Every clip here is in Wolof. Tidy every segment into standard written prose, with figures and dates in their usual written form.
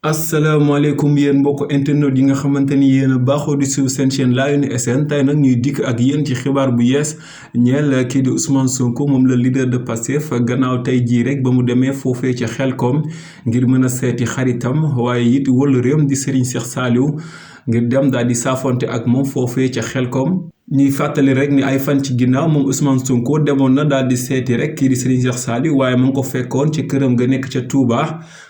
asalaamaaleykum yéen mbokk internet yi nga xamante ni yéen a baaxoo di suivre seen chaîne Lion SN tey nag ñuy dikk ak yéen ci xibaar bu yees ñeel kii di Ousmane Sonko moom la leader de Pastef gannaaw tey jii rek ba mu demee foofee ca Xelkom ngir mën a seeti xaritam waaye it wëllëreem di Serigne Cheikh Saliou ngir dem daal di saafonte ak moom foofee ca Xelkom. ñuy fàttali rek ni ay fan ci ginnaaw moom Ousmane Sonko demoon na daal di seeti rek kii di Serigne Cheikh Saliou waaye mu ngi ko fekkoon ci këram ga nekk ca Touba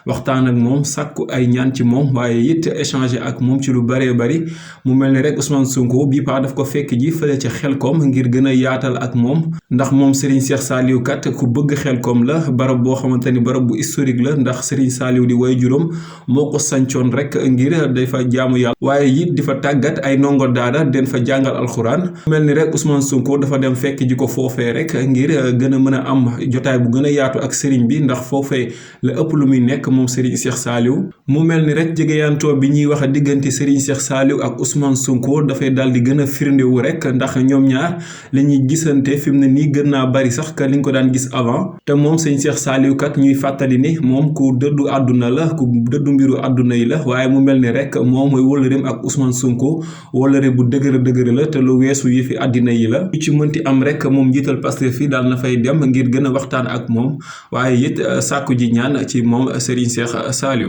waxtaan ak moom sàkku ay ñaan ci moom waaye it échanger ak moom ci lu bëree bëri mu mel ni rek Ousmane Sonko bii paa daf ko fekk ji fële ca Xelkom ngir gën a yaatal ak moom ndax moom Serigne Cheikh Saliou kat ku bëgg Xelkom la barab boo xamante ni barab bu historique la ndax Serigne Saliou di way juróom moo ko sancoon rek ngir dafa jaamu yàlla waaye it di fa tàggat ay ndongo daara den fa jàngal alxuraan. mel ni rek Ousmane Sonko dafa dem fekk ji ko foofee rek ngir gën a mën a am jotaay bu gën a yaatu ak Serigne bi ndax foofee la ëpp lu muy nekk moom Serigne Cheikh Saliou mu mel ni rek jegeyantoo bi ñuy wax diggante Serigne Cheikh Saliou ak Ousmane Sonko dafay daal di gën a firndewu rek ndax ñoom ñaar la ñuy gisante fi mu ne nii gën naa bari sax ka li nga ko daan gis avant te moom Serigne Cheikh Saliou kat ñuy fàttali ni moom ku dëddu àdduna la ku dëddu mbiru àdduna yi la waaye mu mel ni rek moom mooy wëllëreem ak Ousmane Sonko wëllëre bu dëgër la te lu weesu yëfi àddina yi la ci mënti am rek moom njiital Pastef fii daal na fay dem ngir gën a waxtaan ak moom waaye it sàkku ji ñaan ci moom Serigne Cheikh Saliou